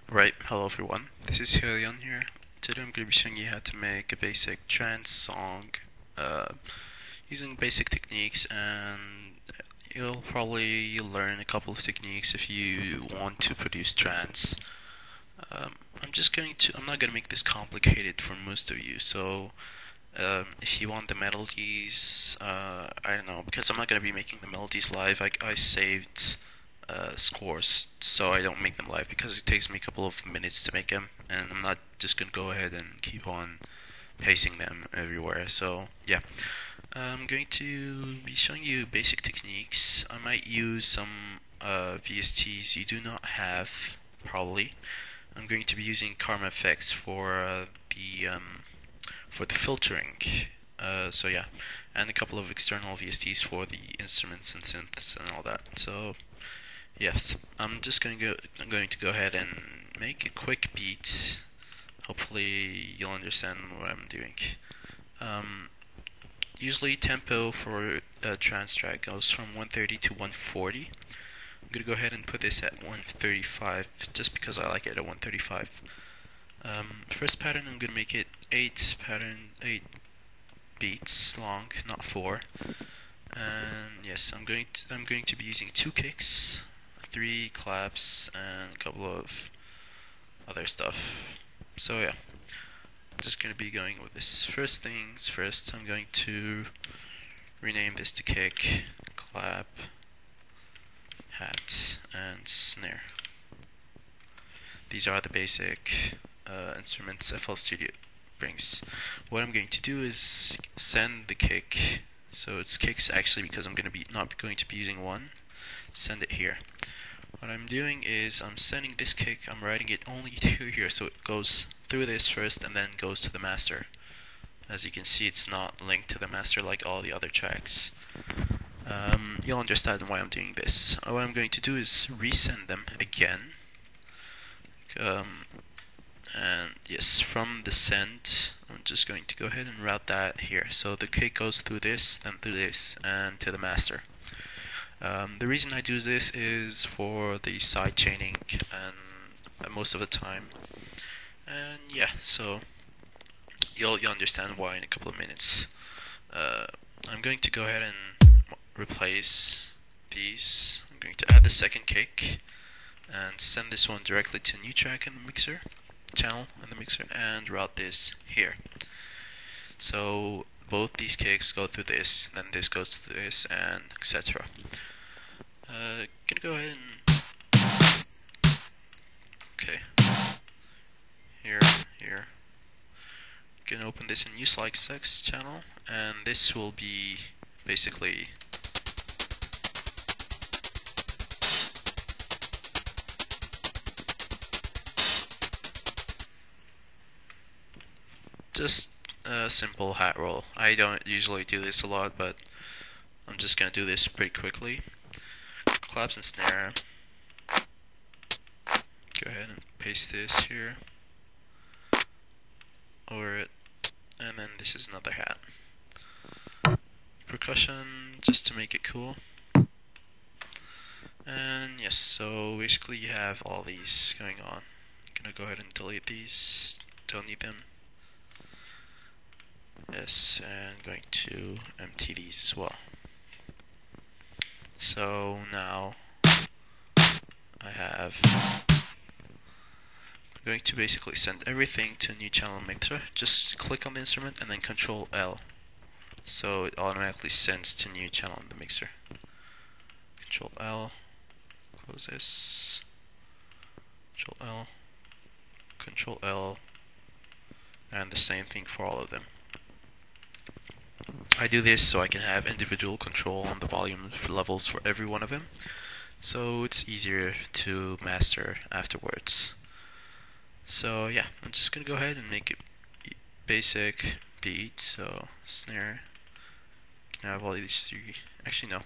Right, hello everyone, this is Helion here. Today I'm going to be showing you how to make a basic trance song using basic techniques, and you'll probably learn a couple of techniques if you want to produce trance. I'm not going to make this complicated for most of you, so if you want the melodies, I don't know, because I'm not going to be making the melodies live. I saved scores so I don't make them live because it takes me a couple of minutes to make them, and I'm not just gonna go ahead and keep on pasting them everywhere. So yeah, I'm going to be showing you basic techniques. I might use some VSTs you do not have probably. I'm going to be using Karma effects for the filtering. So yeah, and a couple of external VSTs for the instruments and synths and all that. So yes, I'm going to go ahead and make a quick beat. Hopefully you'll understand what I'm doing. Usually tempo for a trance track goes from 130 to 140. I'm going to go ahead and put this at 135 just because I like it at 135. First pattern, I'm going to make it 8 beats long, not 4. And yes, I'm going to be using 2 kicks, 3 claps, and a couple of other stuff. So yeah, I'm just going to be going with this. First things first, I'm going to rename this to kick, clap, hat, and snare. These are the basic instruments FL Studio brings. What I'm going to do is send the kick, so it's kicks actually because I'm not going to be using one, send it here. What I'm doing is I'm sending this kick, I'm writing it only to here, so it goes through this first and then goes to the master. As you can see, it's not linked to the master like all the other tracks. You'll understand why I'm doing this. What I'm going to do is resend them again. And yes, from the send, I'm just going to go ahead and route that here. So the kick goes through this, then through this, and to the master. The reason I do this is for the side chaining and most of the time. And yeah, so you'll understand why in a couple of minutes. I'm going to go ahead and replace these. I'm going to add the second kick and send this one directly to a new track in the mixer channel in the mixer and route this here. So both these kicks go through this, then this goes to this, and etc. Gonna go ahead and okay, here. Gonna open this in new slide sex channel, and this will be basically just a simple hat roll. I don't usually do this a lot, but I'm just gonna do this pretty quickly. Claps and snare. Go ahead and paste this here over it, and then this is another hat. Percussion, just to make it cool. And yes, so basically you have all these going on. I'm gonna go ahead and delete these, don't need them. Yes, and going to empty these as well. So now I'm going to basically send everything to a new channel mixer. Just click on the instrument and then Control L. So it automatically sends to new channel in the mixer. Control L, close this, Control L, and the same thing for all of them. I do this so I can have individual control on the volume levels for every one of them, so it's easier to master afterwards. So yeah, I'm just gonna go ahead and make it basic beat. So snare, can I have all these three? Actually no.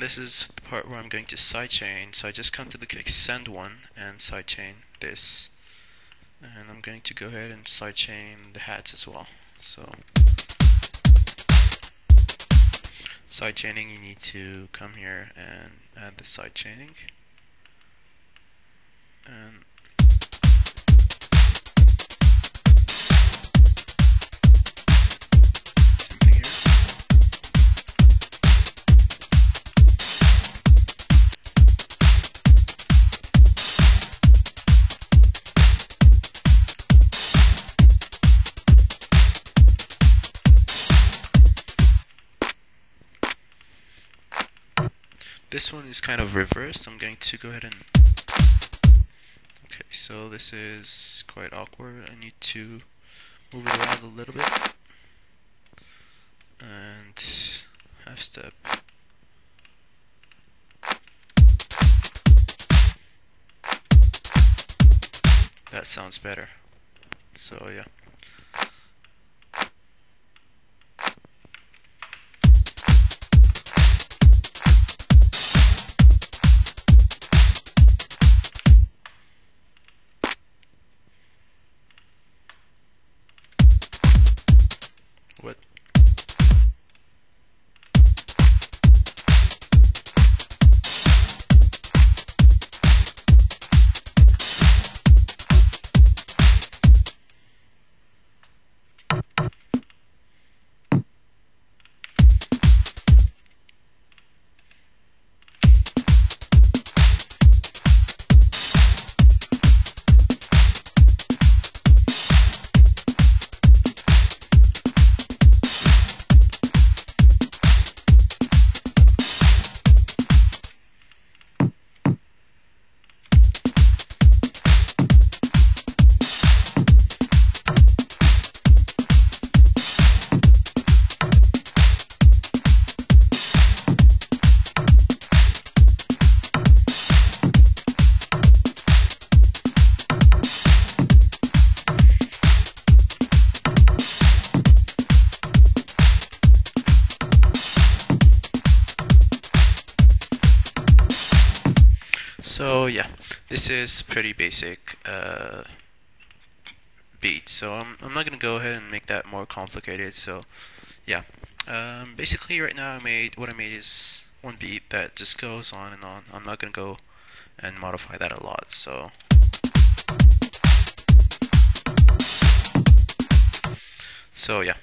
this is the part where I'm going to sidechain. So I just come to the click send one and sidechain this. And I'm going to go ahead and sidechain the hats as well. So sidechaining, you need to come here and add the sidechaining. And this one is kind of reversed. I'm going to go ahead and... Okay, so this is quite awkward. I need to move it around a little bit. And half step. That sounds better. So yeah. What? So yeah, this is pretty basic beat. So I'm not gonna go ahead and make that more complicated. So yeah, basically right now what I made is one beat that just goes on and on. I'm not gonna go and modify that a lot. So yeah,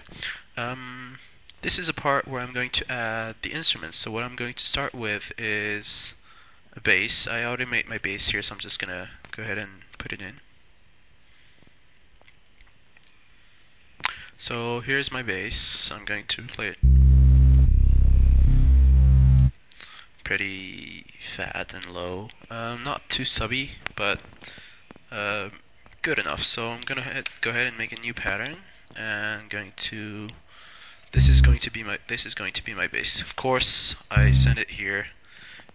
this is a part where I'm going to add the instruments. So what I'm going to start with is a bass. I already made my bass here, so I'm just gonna go ahead and put it in. So here's my bass. I'm going to play it pretty fat and low. Not too subby, but good enough. So I'm gonna go ahead and make a new pattern, and this is going to be my bass. Of course, I send it here.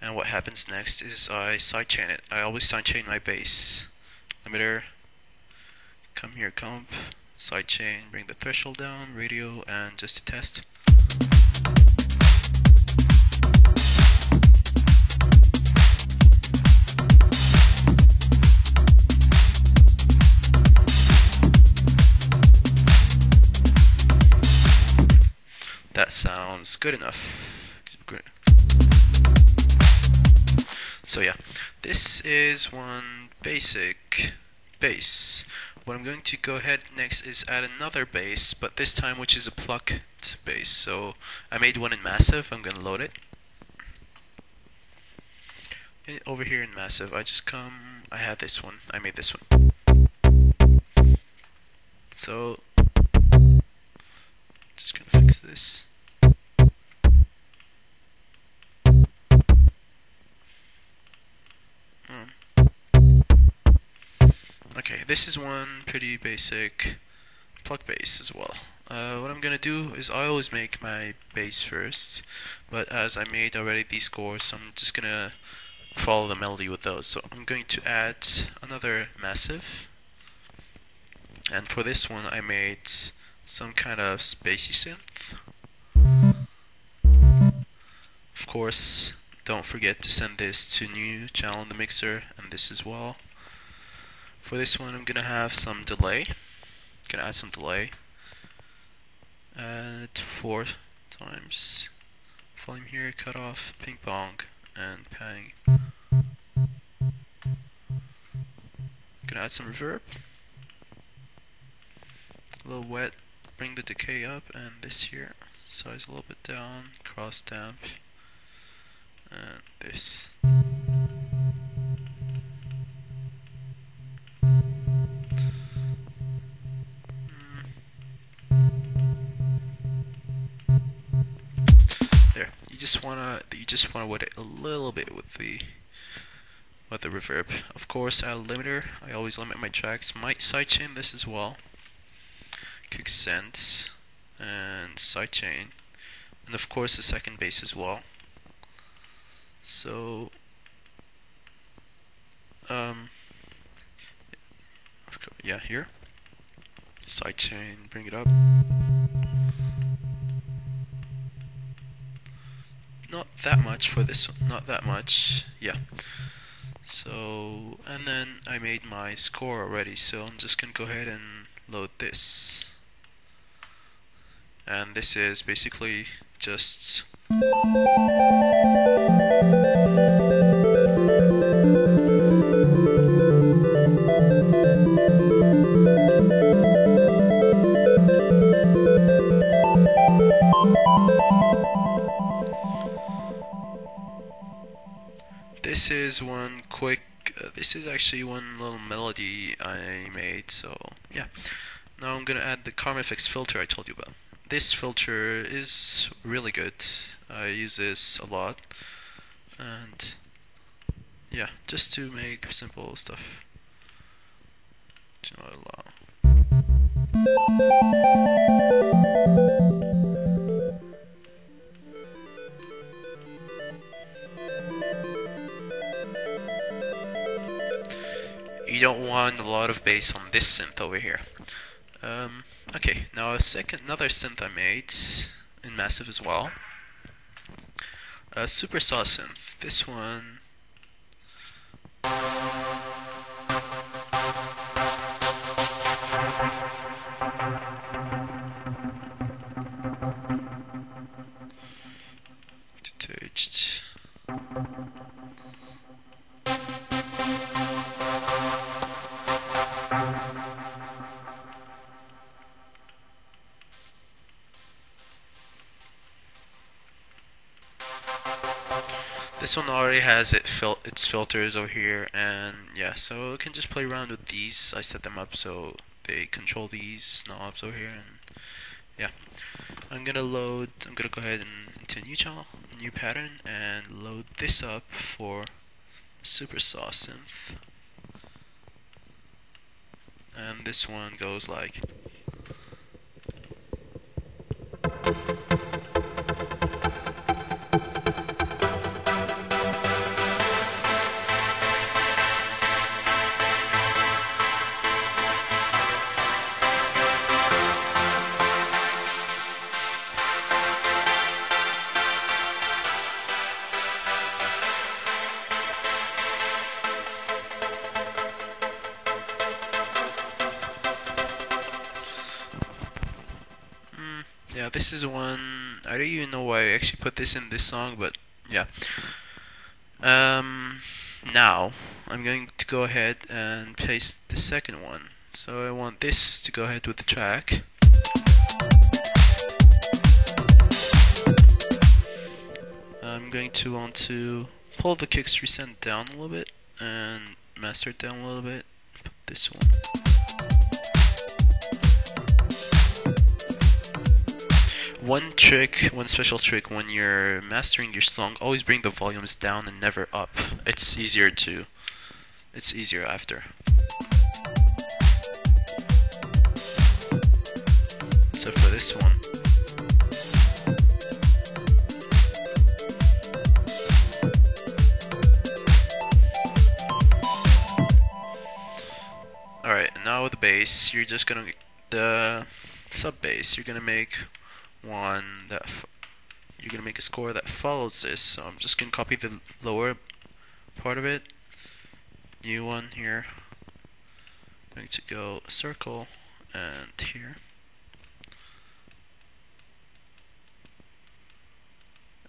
And what happens next is I sidechain it. I always sidechain my bass. Limiter, come here, comp, sidechain, bring the threshold down, radio, and just to test. That sounds good enough. Great. So yeah, this is one basic bass. What I'm going to go ahead next is add another bass, but this time which is a plucked bass. So I made one in Massive. I'm going to load it. And over here in Massive, I had this one. I made this one. So just going to fix this. Okay, this is one pretty basic pluck bass as well. What I'm gonna do is I always make my bass first, but as I made already these scores, I'm just gonna follow the melody with those. So I'm going to add another massive, and for this one I made some kind of spacey synth. Of course, don't forget to send this to new channel in the mixer, and this as well. For this one, I'm gonna have some delay. Gonna add some delay. Add 4 times volume here, cut off, ping pong, and pang. Gonna add some reverb. A little wet, bring the decay up, and this here, size a little bit down, cross damp, and this. There. You just wanna wet it a little bit with the reverb. Of course, add a limiter. I always limit my tracks. Might sidechain this as well. Kick synths and sidechain, and of course the second bass as well. So yeah, here sidechain, bring it up. Not that much for this one, not that much, yeah. So, and then I made my score already, so I'm just gonna go ahead and load this. And this is basically just this is one quick this is actually one little melody I made, so yeah. Now I'm gonna add the Karma Effects filter I told you about. This filter is really good. I use this a lot, and yeah, just to make simple stuff. Do not allow. You don't want a lot of bass on this synth over here. Okay, now another synth I made in Massive as well. A Super Saw synth. This one. Detached. This one already has its filters over here, and yeah, so I can just play around with these. I set them up so they control these knobs over here, and yeah. I'm gonna go ahead and into a new channel, new pattern, and load this up for Super Saw synth. And this one goes like. Yeah, this is one. I don't even know why I actually put this in this song, but yeah. Now I'm going to go ahead and paste the second one. So I want this to go ahead with the track. I'm going to want to pull the kicks recent down a little bit and master it down a little bit. Put this one. One special trick when you're mastering your song, always bring the volumes down and never up. It's easier after. So for this one. Alright, now with the bass, you're just gonna, the sub bass, you're gonna make one that you're gonna make a score that follows this. So I'm just gonna copy the lower part of it. New one here. I'm going to go circle and here.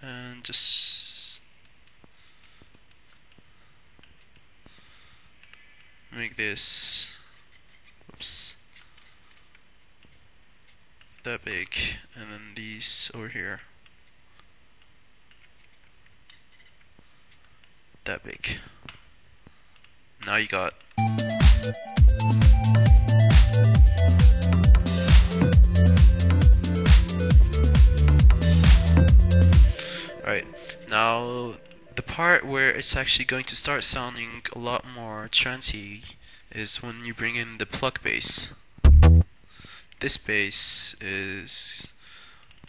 And just make this, whoops, that big, and then these over here that big. Now you got right. Now the part where it's actually going to start sounding a lot more trancey is when you bring in the plug bass. This bass is,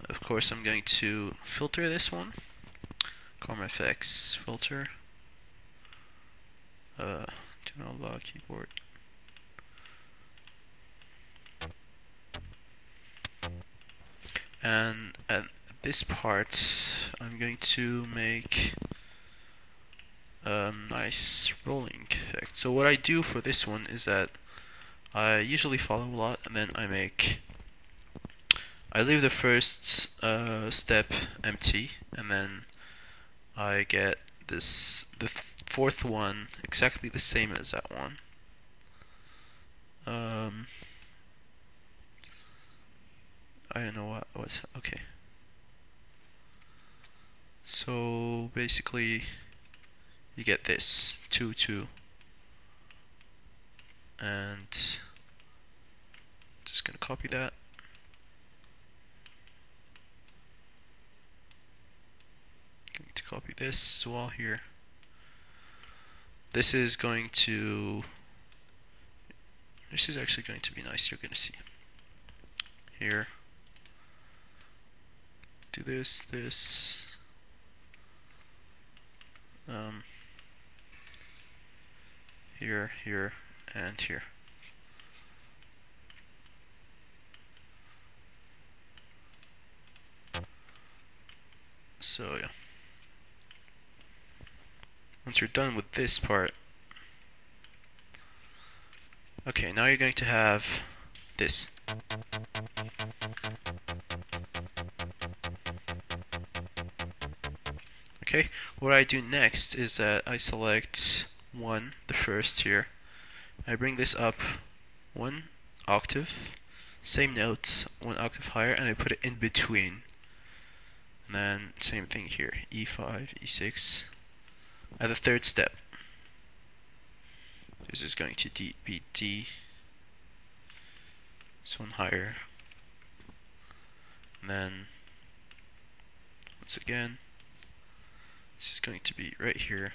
of course, I'm going to filter this one. Chroma FX filter. General log keyboard. And at this part, I'm going to make a nice rolling effect. So what I do for this one is that I usually follow a lot, and then I leave the first step empty, and then I get the fourth one exactly the same as that one. I don't know what's okay. So basically, you get this 2 2, and just gonna copy that. Going to copy this as well here. This is actually going to be nice. You're gonna see here. Do this, here, here, and here. So yeah. Once you're done with this part, okay, now you're going to have this. Okay, what I do next is that I select 1, the first here. I bring this up 1 octave, same note, 1 octave higher, and I put it in between. And then same thing here, E5, E6. At the third step, this is going to be D. This one higher. And then once again, this is going to be right here,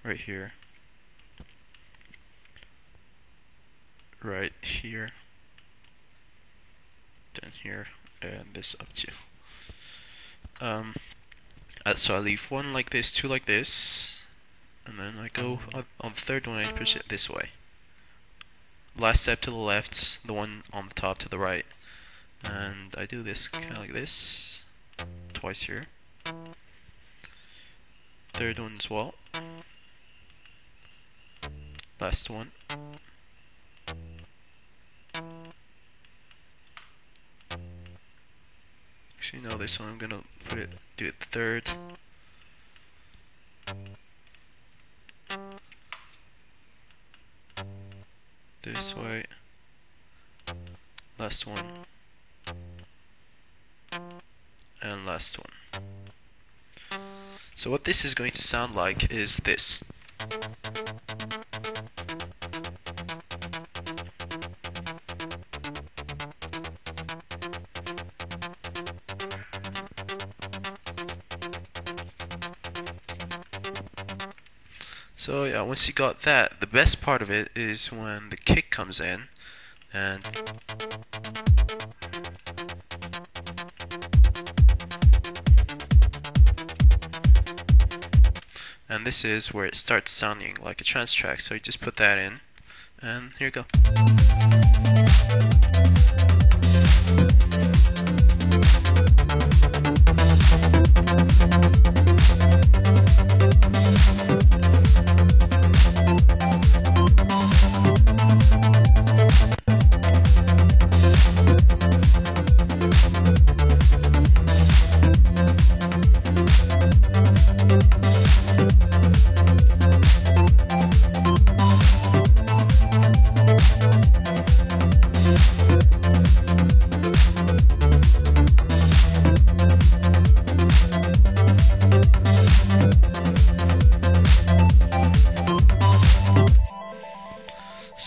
right here, right here, then here, and this up to. So I leave 1 like this, 2 like this, and then I go on the third one, I push it this way. Last step to the left, the one on the top to the right, and I do this kind of like this, twice here. Third one as well. Last one. Actually, no, this one I'm gonna do it third. This way. Last one. And last one. So what this is going to sound like is this. So yeah, once you got that, the best part of it is when the kick comes in, and this is where it starts sounding like a trance track. So you just put that in, and here you go.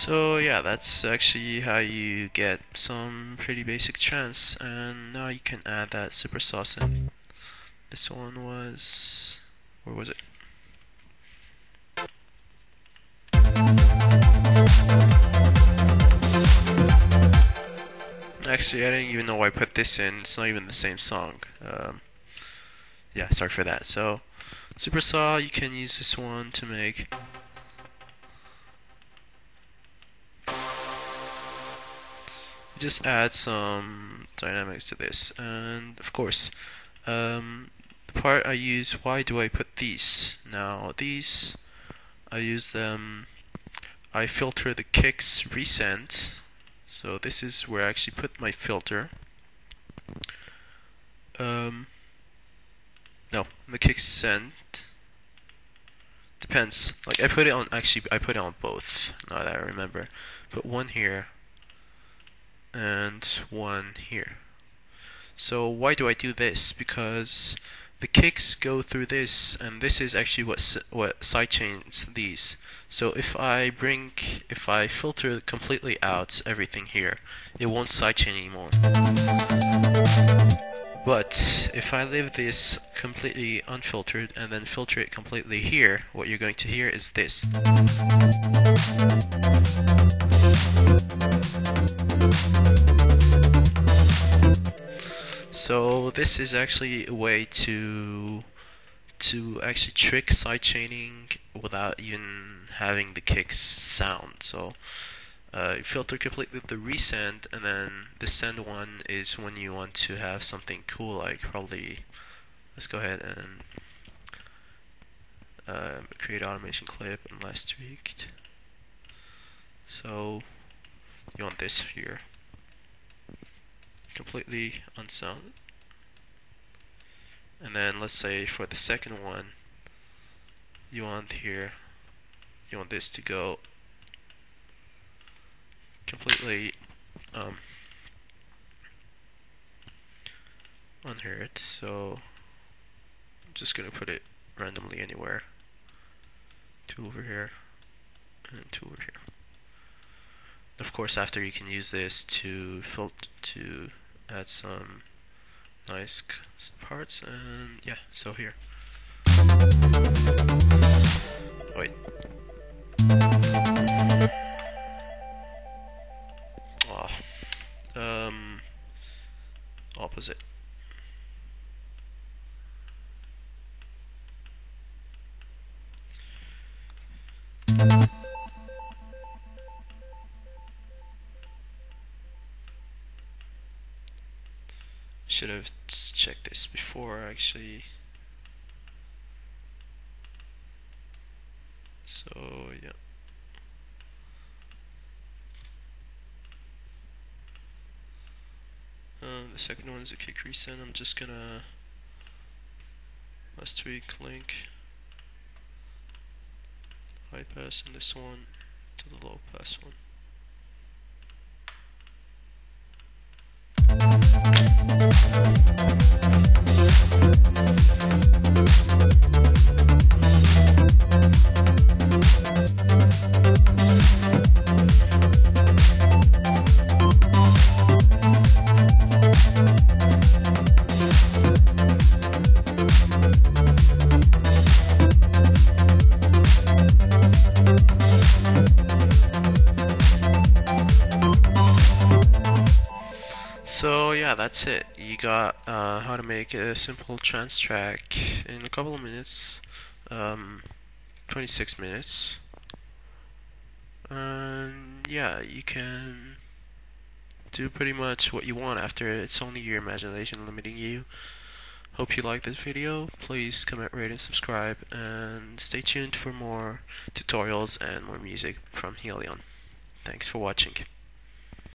So yeah, that's actually how you get some pretty basic trance, and now you can add that super sauce in. This one was, where was it? Actually, I didn't even know why I put this in. It's not even the same song. Yeah, sorry for that. So, super saw, you can use this one to make just add some dynamics to this, and of course, the part I use. Why do I put these? Now these, I use them. I filter the kicks recent. So this is where I actually put my filter. No, the kick send depends. Like I put it on. Actually, I put it on both. Now that I remember, put one here and one here. So why do I do this? Because the kicks go through this, and this is actually what sidechains these. So if I filter completely out everything here, it won't sidechain anymore. But if I leave this completely unfiltered and then filter it completely here, what you're going to hear is this. So this is actually a way to actually trick sidechaining without even having the kicks sound. So you filter completely the resend, and then the send one is when you want to have something cool, like probably, let's go ahead and create automation clip and last tweaked. So you want this here, completely unsounded. And then let's say for the second one, you want this to go completely unheard. So I'm just gonna put it randomly anywhere. 2 over here and 2 over here. Of course, after you can use this to add some nice parts, and yeah, so here. Wait. Oh. Opposite. Should have checked this before actually. So yeah. The second one is a kick resend. I'm just gonna last tweak link high pass in this one to the low pass one. So yeah, that's it. You got how to make a simple trance track in a couple of minutes, 26 minutes. And yeah, you can do pretty much what you want after. It's only your imagination limiting you. Hope you liked this video. Please comment, rate, and subscribe, and stay tuned for more tutorials and more music from Helion. Thanks for watching.